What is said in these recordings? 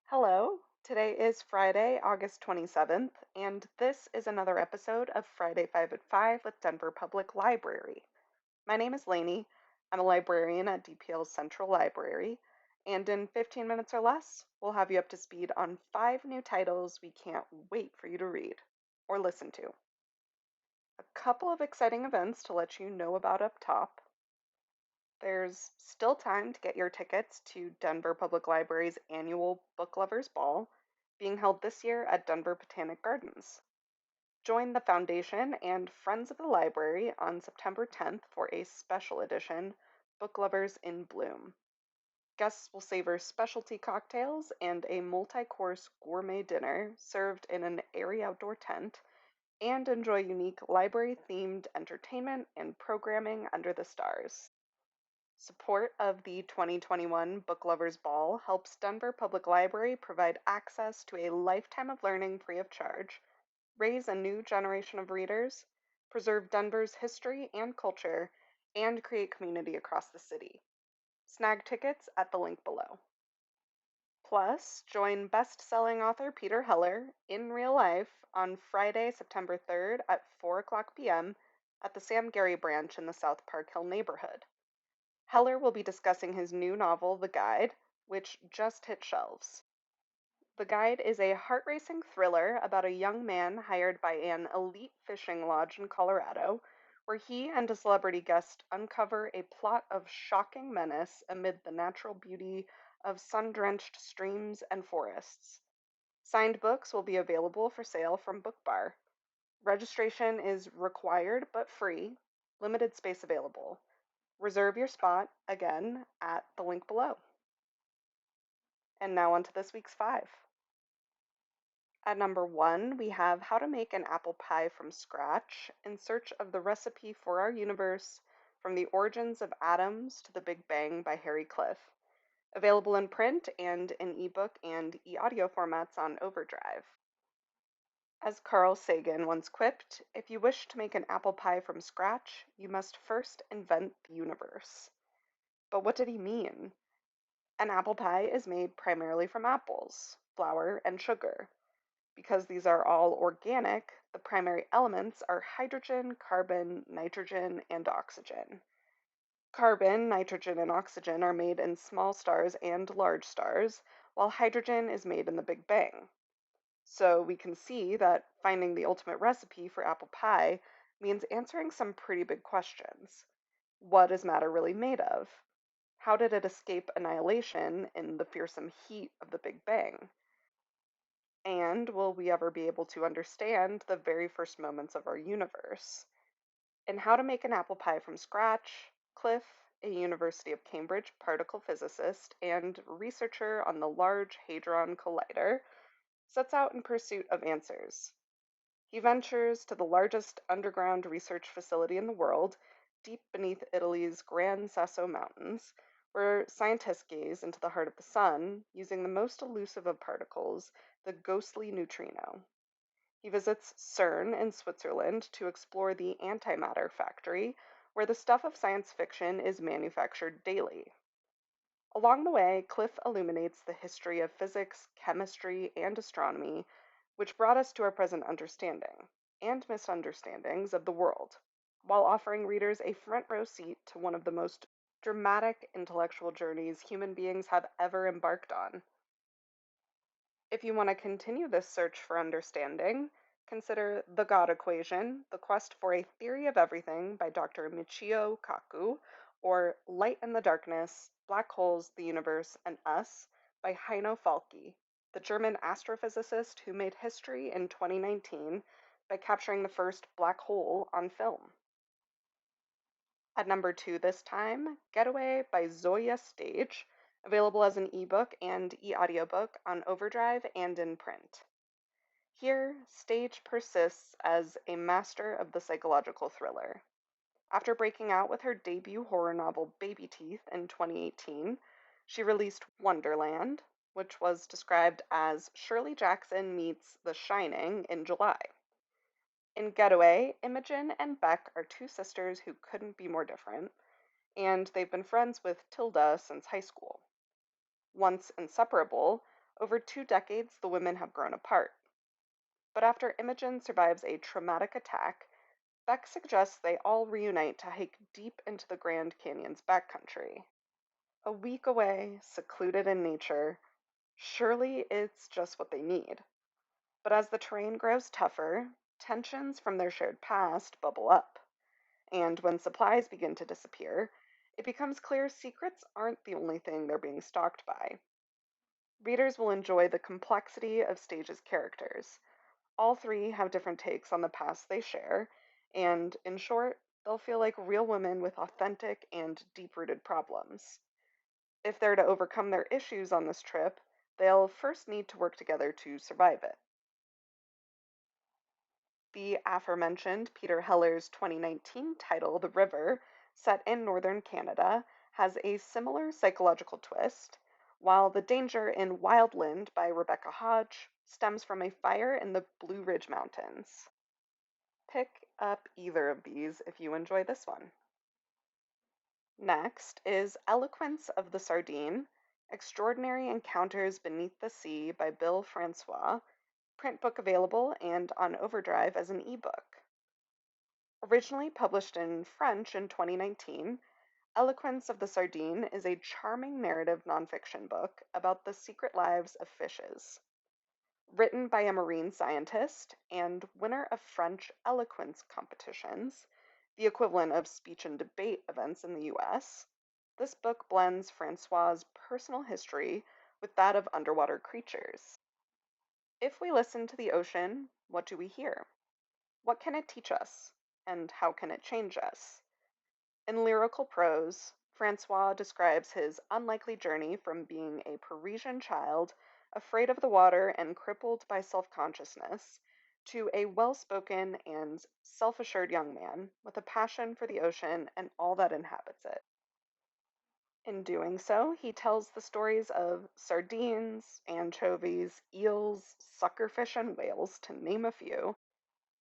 Hello, today is Friday, August 27th, and this is another episode of Friday 5 at 5 with Denver Public Library. My name is Lainey. I'm a librarian at DPL's Central Library, and in 15 minutes or less, we'll have you up to speed on 5 new titles we can't wait for you to read or listen to. A couple of exciting events to let you know about up top. There's still time to get your tickets to Denver Public Library's annual Book Lovers Ball, being held this year at Denver Botanic Gardens. Join the Foundation and Friends of the Library on September 10th for a special edition, Book Lovers in Bloom. Guests will savor specialty cocktails and a multi-course gourmet dinner served in an airy outdoor tent, and enjoy unique library-themed entertainment and programming under the stars. Support of the 2021 Book Lovers Ball helps Denver Public Library provide access to a lifetime of learning free of charge, raise a new generation of readers, preserve Denver's history and culture, and create community across the city. Snag tickets at the link below. Plus, join best-selling author Peter Heller in real life on Friday, September 3rd at 4 p.m. at the Sam Gary branch in the South Park Hill neighborhood. Heller will be discussing his new novel, The Guide, which just hit shelves. The Guide is a heart-racing thriller about a young man hired by an elite fishing lodge in Colorado, where he and a celebrity guest uncover a plot of shocking menace amid the natural beauty of sun-drenched streams and forests. Signed books will be available for sale from Book Bar. Registration is required but free, limited space available. Reserve your spot, again, at the link below. And now on to this week's 5. At number 1, we have How to Make an Apple Pie from Scratch in Search of the Recipe for Our Universe from the Origins of Atoms to the Big Bang by Harry Cliff. Available in print and in ebook and e-audio formats on Overdrive. As Carl Sagan once quipped, if you wish to make an apple pie from scratch, you must first invent the universe. But what did he mean? An apple pie is made primarily from apples, flour, and sugar. Because these are all organic, the primary elements are hydrogen, carbon, nitrogen, and oxygen. Carbon, nitrogen, and oxygen are made in small stars and large stars, while hydrogen is made in the Big Bang. So we can see that finding the ultimate recipe for apple pie means answering some pretty big questions. What is matter really made of? How did it escape annihilation in the fearsome heat of the Big Bang? And will we ever be able to understand the very first moments of our universe? In How to Make an Apple Pie from Scratch, Cliff, a University of Cambridge particle physicist and researcher on the Large Hadron Collider, sets out in pursuit of answers. He ventures to the largest underground research facility in the world, deep beneath Italy's Gran Sasso Mountains, where scientists gaze into the heart of the sun using the most elusive of particles, the ghostly neutrino. He visits CERN in Switzerland to explore the antimatter factory, where the stuff of science fiction is manufactured daily. Along the way, Cliff illuminates the history of physics, chemistry, and astronomy, which brought us to our present understanding, and misunderstandings of the world, while offering readers a front row seat to one of the most dramatic intellectual journeys human beings have ever embarked on. If you want to continue this search for understanding, consider The God Equation, The Quest for a Theory of Everything by Dr. MICHIO KAKU, or Light in the Darkness, Black Holes, the Universe, and Us by Heino Falke, the German astrophysicist who made history in 2019 by capturing the first black hole on film. At number 2 this time, Getaway by ZOJE Stage, available as an ebook and e-audiobook on Overdrive and in print. Here, Stage persists as a master of the psychological thriller. After breaking out with her debut horror novel Baby Teeth in 2018, she released Wonderland, which was described as Shirley Jackson meets The Shining in July. In Getaway, Imogen and Beck are two sisters who couldn't be more different, and they've been friends with Tilda since high school. Once inseparable, Over 2 decades, the women have grown apart. But after Imogen survives a traumatic attack, Beck suggests they all reunite to hike deep into the Grand Canyon's backcountry. A week away, secluded in nature, surely it's just what they need. But as the terrain grows tougher, tensions from their shared past bubble up. And when supplies begin to disappear, it becomes clear secrets aren't the only thing they're being stalked by. Readers will enjoy the complexity of Stage's characters. All three have different takes on the past they share, and in short, they'll feel like real women with authentic and deep rooted problems. If they're to overcome their issues on this trip, they'll first need to work together to survive it. The aforementioned Peter Heller's 2019 title, The River, set in northern Canada, has a similar psychological twist, while The Danger in Wildland by Rebecca Hodge stems from a fire in the Blue Ridge Mountains. Pick up either of these if you enjoy this one. Next is Eloquence of the Sardine, Extraordinary Encounters Beneath the Sea by Bill Francois, print book available and on Overdrive as an ebook. Originally published in French in 2019, Eloquence of the Sardine is a charming narrative nonfiction book about the secret lives of fishes. Written by a marine scientist and winner of French eloquence competitions, the equivalent of speech and debate events in the US, this book blends Francois' personal history with that of underwater creatures. If we listen to the ocean, what do we hear? What can it teach us? And how can it change us? In lyrical prose, Francois describes his unlikely journey from being a Parisian child, afraid of the water and crippled by self consciousness, to a well spoken and self assured young man with a passion for the ocean and all that inhabits it. In doing so, he tells the stories of sardines, anchovies, eels, suckerfish, and whales, to name a few,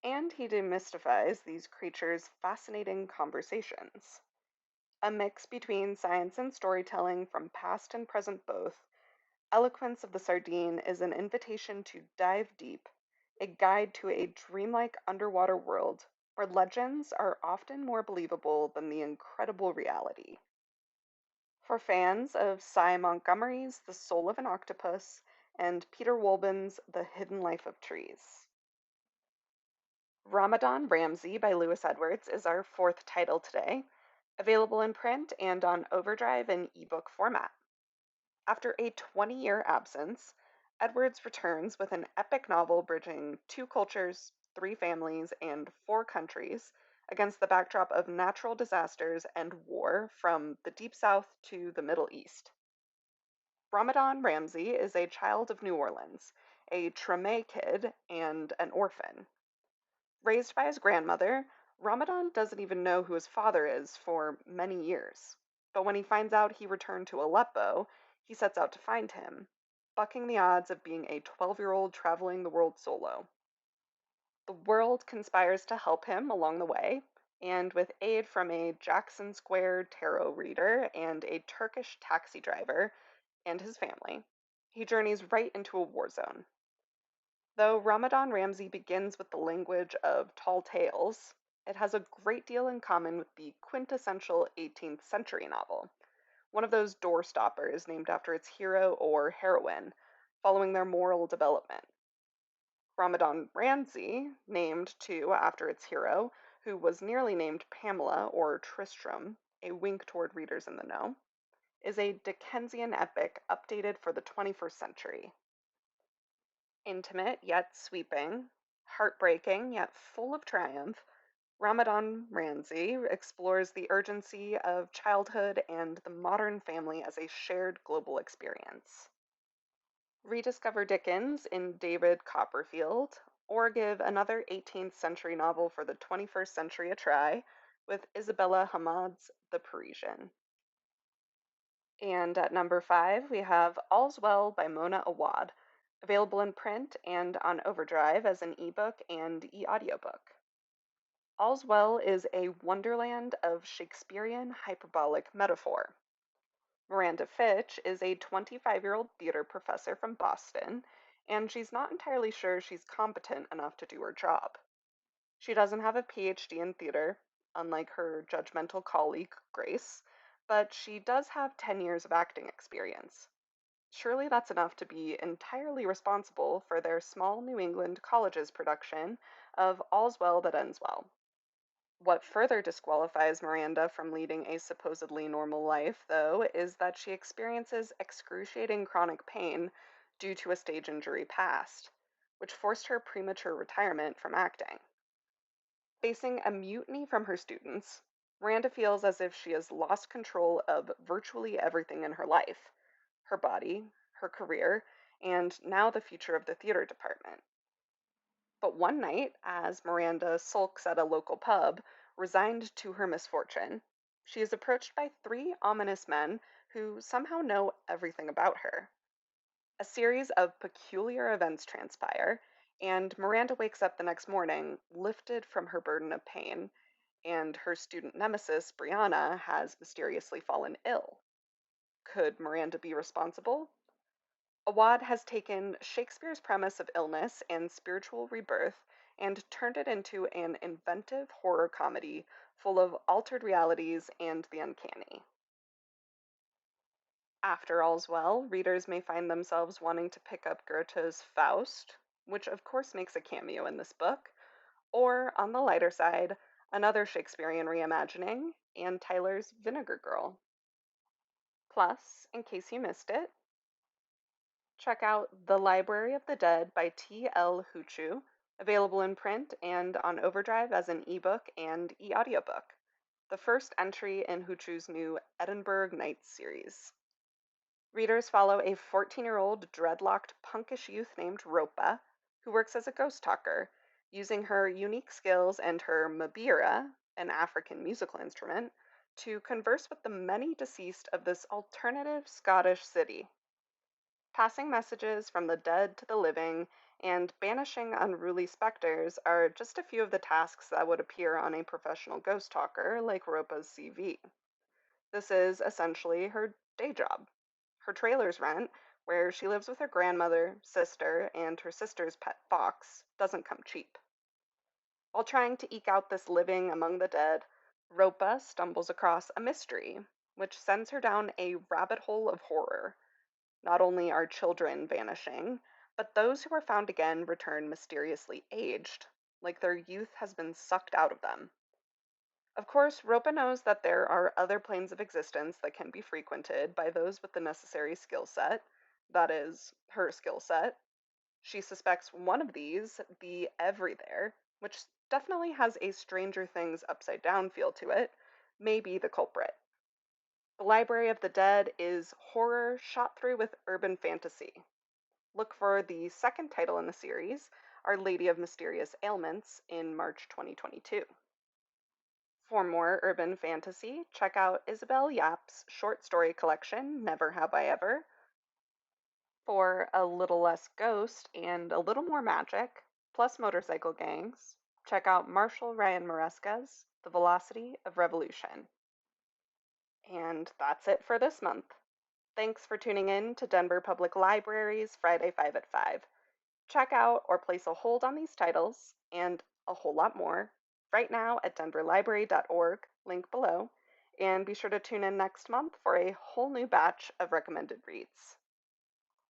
and he demystifies these creatures' fascinating conversations. A mix between science and storytelling from past and present both, Eloquence of the Sardine is an invitation to dive deep, a guide to a dreamlike underwater world where legends are often more believable than the incredible reality. For fans of Cy Montgomery's The Soul of an Octopus and Peter Wolben's The Hidden Life of Trees. Ramadan Ramsey by Lewis Edwards is our fourth title today, available in print and on Overdrive in ebook format. After a 20-year absence, Edwards returns with an epic novel bridging two cultures, three families, and four countries against the backdrop of natural disasters and war from the Deep South to the Middle East. Ramadan Ramsey is a child of New Orleans, a Treme kid, and an orphan. Raised by his grandmother, Ramadan doesn't even know who his father is for many years. But when he finds out he returned to Aleppo, he sets out to find him, bucking the odds of being a 12-year-old traveling the world solo. The world conspires to help him along the way, and with aid from a Jackson Square tarot reader and a Turkish taxi driver and his family, he journeys right into a war zone. Though Ramadan Ramsey begins with the language of tall tales, it has a great deal in common with the quintessential 18th century novel, one of those door stoppers named after its hero or heroine, following their moral development. Ramadan Ramsey, named too after its hero, who was nearly named Pamela or Tristram, a wink toward readers in the know, is a Dickensian epic updated for the 21st century. Intimate yet sweeping, heartbreaking yet full of triumph, Ramadan Ramsey explores the urgency of childhood and the modern family as a shared global experience. Rediscover Dickens in David Copperfield, or give another 18th century novel for the 21st century a try with Isabella Hamad's The Parisian. And at number 5, we have All's Well by Mona Awad, available in print and on Overdrive as an ebook and e-audiobook. All's Well is a wonderland of Shakespearean hyperbolic metaphor. Miranda Fitch is a 25-year-old theater professor from Boston, and she's not entirely sure she's competent enough to do her job. She doesn't have a PhD in theater, unlike her judgmental colleague, Grace, but she does have 10 years of acting experience. Surely that's enough to be entirely responsible for their small New England college's production of All's Well That Ends Well. What further disqualifies Miranda from leading a supposedly normal life, though, is that she experiences excruciating chronic pain due to a stage injury past, which forced her premature retirement from acting. Facing a mutiny from her students, Miranda feels as if she has lost control of virtually everything in her life: her body, her career, and now the future of the theater department. But one night, as Miranda sulks at a local pub, resigned to her misfortune, she is approached by three ominous men who somehow know everything about her. A series of peculiar events transpire, and Miranda wakes up the next morning lifted from her burden of pain, and her student nemesis, Brianna, has mysteriously fallen ill. Could Miranda be responsible? Awad has taken Shakespeare's premise of illness and spiritual rebirth and turned it into an inventive horror comedy full of altered realities and the uncanny. After All's Well, readers may find themselves wanting to pick up Goethe's Faust, which of course makes a cameo in this book, or, on the lighter side, another Shakespearean reimagining, Anne Tyler's Vinegar Girl. Plus, in case you missed it, check out The Library of the Dead by T.L. Huchu, available in print and on Overdrive as an ebook and e-audiobook, the first entry in Huchu's new Edinburgh Nights series. Readers follow a 14-year-old dreadlocked punkish youth named Ropa, who works as a ghost talker, using her unique skills and her mbira, an African musical instrument, to converse with the many deceased of this alternative Scottish city. Passing messages from the dead to the living and banishing unruly specters are just a few of the tasks that would appear on a professional ghost talker like Ropa's CV. This is essentially her day job. Her trailer's rent, where she lives with her grandmother, sister, and her sister's pet fox, doesn't come cheap. While trying to eke out this living among the dead, Ropa stumbles across a mystery, which sends her down a rabbit hole of horror. Not only are children vanishing, but those who are found again return mysteriously aged, like their youth has been sucked out of them. Of course, Ropa knows that there are other planes of existence that can be frequented by those with the necessary skill set, that is, her skill set. She suspects one of these, the Every There, which definitely has a Stranger Things upside down feel to it, may be the culprit. The Library of the Dead is horror shot through with urban fantasy. Look for the second title in the series, Our Lady of Mysterious Ailments, in March 2022. For more urban fantasy, check out Isabel Yap's short story collection, Never Have I Ever. For a little less ghost and a little more magic, plus motorcycle gangs, check out Marshall Ryan Maresca's The Velocity of Revolution. And that's it for this month. Thanks for tuning in to Denver Public Library's Friday 5 at 5. Check out or place a hold on these titles and a whole lot more right now at denverlibrary.org, link below, and be sure to tune in next month for a whole new batch of recommended reads.